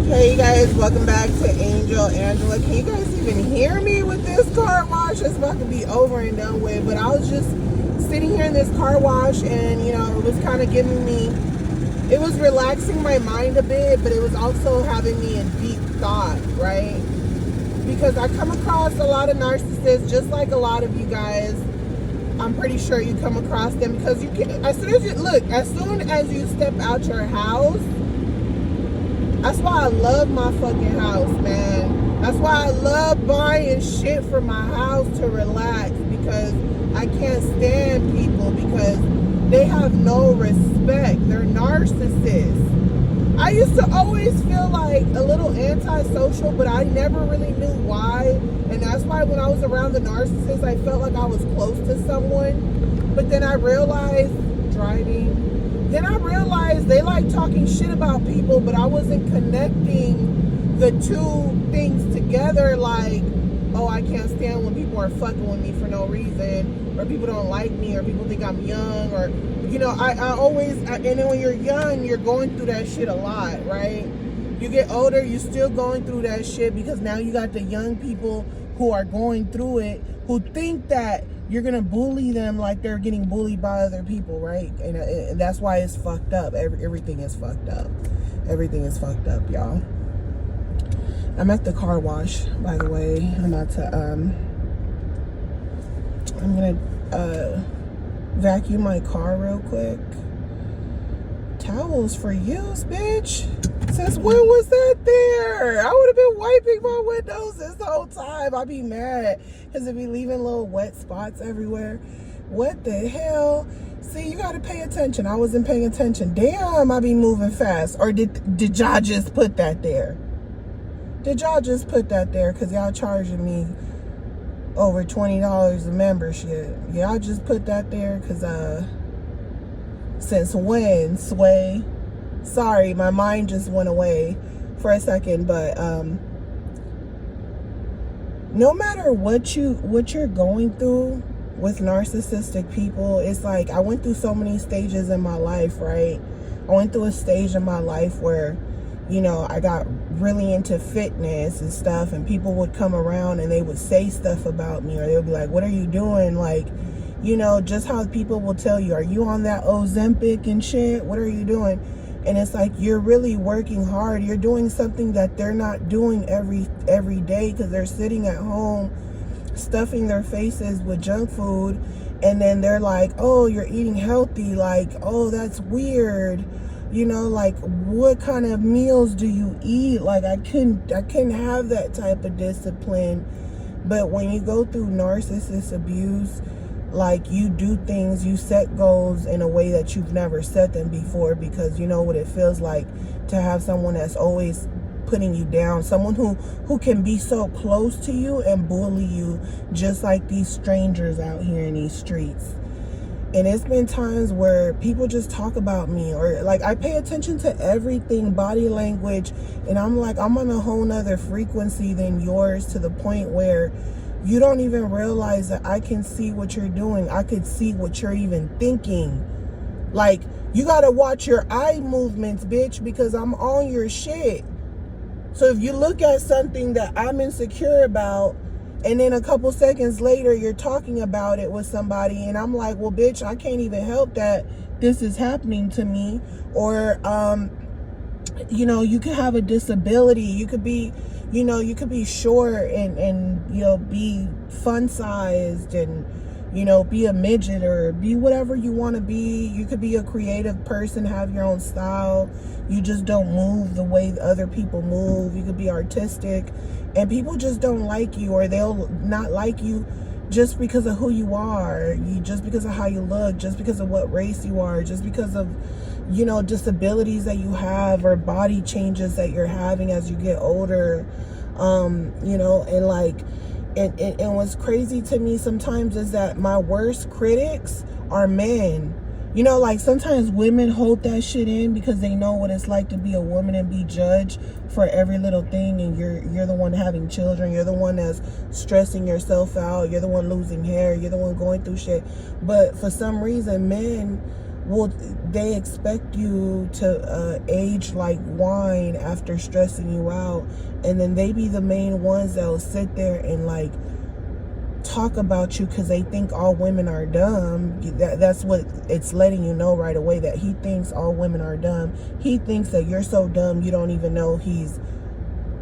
Hey you guys, welcome back to Angela. Can you guys even hear me with this car wash? It's about to be over and done with, but I was just sitting here in this car wash and it was kind of giving me, it was relaxing my mind a bit, but it was also having me in deep thought, right? Because I come across a lot of narcissists, just like a lot of you guys. I'm pretty sure you come across them because you can, as soon as you step out your house. That's why I love my fucking house, man. That's why I love buying shit for my house to relax, because I can't stand people because they have no respect. They're narcissists. I used to always feel like a little antisocial, but I never really knew why. And that's why when I was around the narcissists, I felt like I was close to someone. But then I realized, then I realized they like talking shit about people, but I wasn't connecting the two things together. Like, oh, I can't stand when people are fucking with me for no reason, or people don't like me, or people think I'm young, or, I always, and then when you're young, you're going through that shit a lot, right? You get older, you're still going through that shit, because now you got the young people who are going through it, who think that you're gonna bully them like they're getting bullied by other people, right? And that's why it's fucked up. Everything is fucked up. Everything is fucked up, y'all. I'm at the car wash, by the way. I'm about to I'm gonna vacuum my car real quick. Towels for use, bitch. Since when was that there? I would have been wiping my windows this whole time. I'd be mad because it'd be leaving little wet spots everywhere. What the hell? See, you gotta pay attention. I wasn't paying attention. Damn, I be moving fast. Or did y'all just put that there? Did y'all just put that there because y'all charging me over $20 a membership? Y'all just put that there because since when, Sway? Sorry, my mind just went away for a second, but no matter what you're going through with narcissistic people, it's like I went through so many stages in my life, right? I went through a stage in my life where, I got really into fitness and stuff, and people would come around and they would say stuff about me, or they would be like, what are you doing? Like, just how people will tell you, are you on that Ozempic and shit? What are you doing? And it's like, you're really working hard. You're doing something that they're not doing every day, because they're sitting at home stuffing their faces with junk food. And then they're like, oh, you're eating healthy. Like, oh, that's weird. Like, what kind of meals do you eat? Like, I couldn't have that type of discipline. But when you go through narcissist abuse, like, you do things, you set goals in a way that you've never set them before, because you know what it feels like to have someone that's always putting you down, someone who can be so close to you and bully you, just like these strangers out here in these streets. And it's been times where people just talk about me, or like, I pay attention to everything, body language, and I'm like, I'm on a whole nother frequency than yours, to the point where you don't even realize that I can see what you're doing. I could see what you're even thinking. Like, you gotta watch your eye movements, bitch, because I'm on your shit. So if you look at something that I'm insecure about, and then a couple seconds later you're talking about it with somebody, and I'm like, well, bitch, I can't even help that this is happening to me. Or you could have a disability, you could be short and be fun sized, and be a midget, or be whatever you want to be. You could be a creative person, have your own style. You just don't move the way other people move. You could be artistic, and people just don't like you, or they'll not like you just because of who you are, just because of how you look, just because of what race you are, just because of disabilities that you have, or body changes that you're having as you get older. And like, and what's crazy to me sometimes is that my worst critics are men. Like, sometimes women hold that shit in because they know what it's like to be a woman and be judged for every little thing, and you're the one having children, you're the one that's stressing yourself out, you're the one losing hair, you're the one going through shit. But for some reason, men Well, they expect you to age like wine after stressing you out, and then they be the main ones that'll sit there and like talk about you because they think all women are dumb. That's what it's letting you know right away, that he thinks all women are dumb. He thinks that you're so dumb you don't even know he's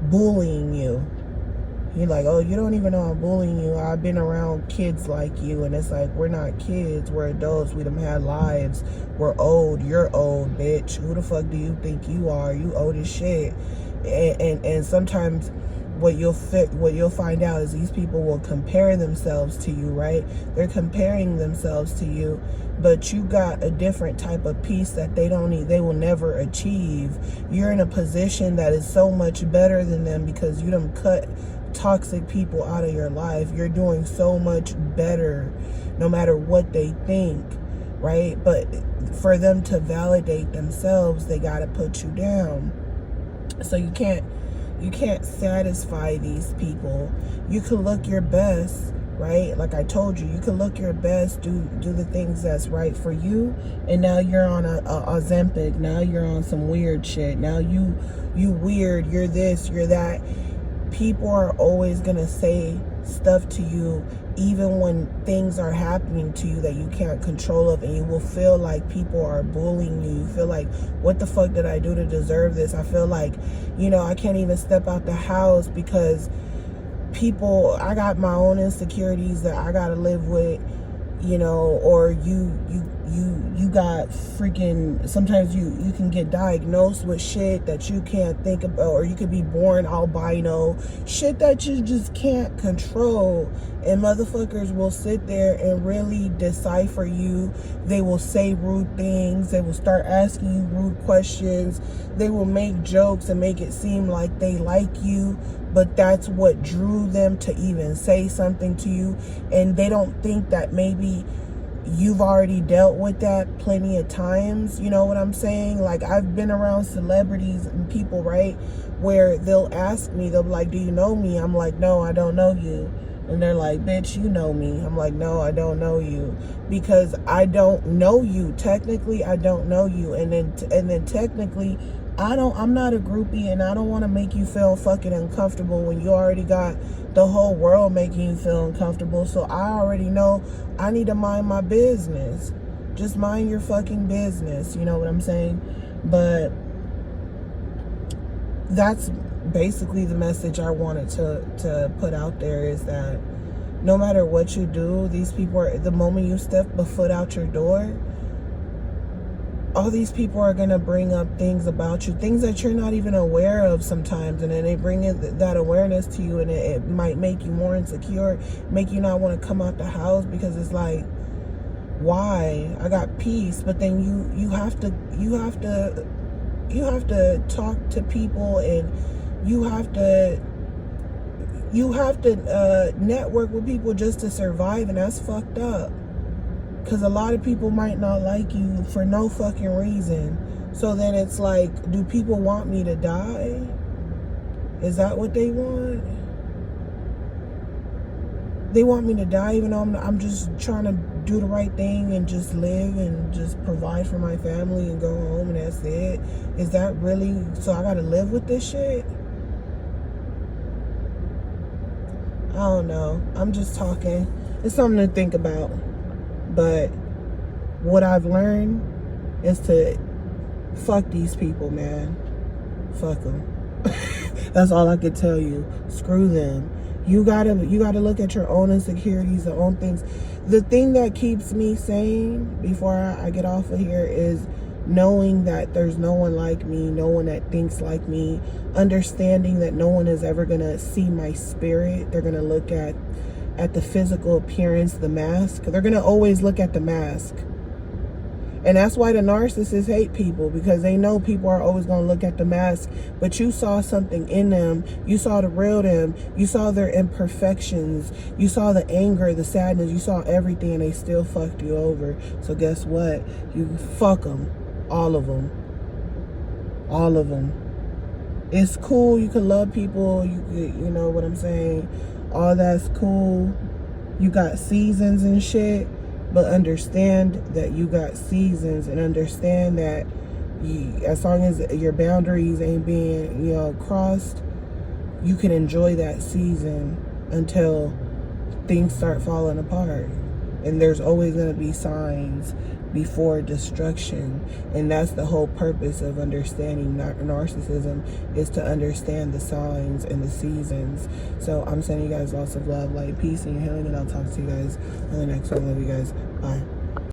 bullying you. You're like, oh, you don't even know I'm bullying you. I've been around kids like you. And it's like, we're not kids. We're adults. We done had lives. We're old. You're old, bitch. Who the fuck do you think you are? You old as shit. And sometimes what you'll find out is these people will compare themselves to you, right? They're comparing themselves to you, but you got a different type of peace that they will never achieve. You're in a position that is so much better than them because you done cut toxic people out of your life. You're doing so much better no matter what they think, right? But for them to validate themselves, they got to put you down. So you can't satisfy these people. You can look your best, right? Like I told you, you can look your best, do the things that's right for you, and now you're on a Ozempic. Now you're on some weird shit. Now you weird, you're this, you're that. People are always gonna say stuff to you even when things are happening to you that you can't control of, and you will feel like people are bullying you. You feel like, what the fuck did I do to deserve this? I feel like, I can't even step out the house because I got my own insecurities that I gotta live with, or you got freaking, sometimes you can get diagnosed with shit that you can't think about, or you could be born albino, shit that you just can't control. And motherfuckers will sit there and really decipher you. They will say rude things. They will start asking you rude questions. They will make jokes and make it seem like they like you, but that's what drew them to even say something to you. And they don't think that maybe you've already dealt with that plenty of times. You know what I'm saying? Like, I've been around celebrities and people, right, where they'll ask me, they'll be like, do you know me? I'm like, no, I don't know you. And they're like, bitch, you know me. I'm like, no, I don't know you, because I don't know you. Technically, I don't know you. And then technically, I'm not a groupie, and I don't want to make you feel fucking uncomfortable when you already got the whole world making you feel uncomfortable. So I already know I need to mind my business. Just mind your fucking business. You know what I'm saying? But that's basically the message I wanted to put out there, is that no matter what you do, these people are, the moment you step a foot out your door, all these people are going to bring up things about you, things that you're not even aware of sometimes. And then they bring in that awareness to you, and it might make you more insecure, make you not want to come out the house, because it's like, why? I got peace. But then you have to talk to people, and you have to network with people just to survive, and that's fucked up. Because a lot of people might not like you for no fucking reason. So then it's like, do people want me to die? Is that what they want? They want me to die even though I'm just trying to do the right thing and just live and just provide for my family and go home, and that's it? Is that really, so I gotta live with this shit? I don't know. I'm just talking. It's something to think about. But what I've learned is to fuck these people, man. Fuck them. That's all I could tell you. Screw them. You gotta look at your own insecurities, your own things. The thing that keeps me sane before I get off of here is knowing that there's no one like me, no one that thinks like me, understanding that no one is ever gonna see my spirit. They're gonna look at the physical appearance, the mask. They're gonna always look at the mask. And that's why the narcissists hate people, because they know people are always gonna look at the mask. But you saw something in them. You saw the real them. You saw their imperfections. You saw the anger, the sadness. You saw everything, and they still fucked you over. So guess what? You fuck them. All of them. All of them. It's cool. You can love people. You know what I'm saying? All that's cool. You got seasons and shit. But understand that you got seasons, and understand that as long as your boundaries ain't being, crossed, you can enjoy that season until things start falling apart. And there's always going to be signs before destruction. And that's the whole purpose of understanding narcissism, is to understand the signs and the seasons. So I'm sending you guys lots of love, light, peace, and healing, and I'll talk to you guys on the next one. Love you guys. Bye.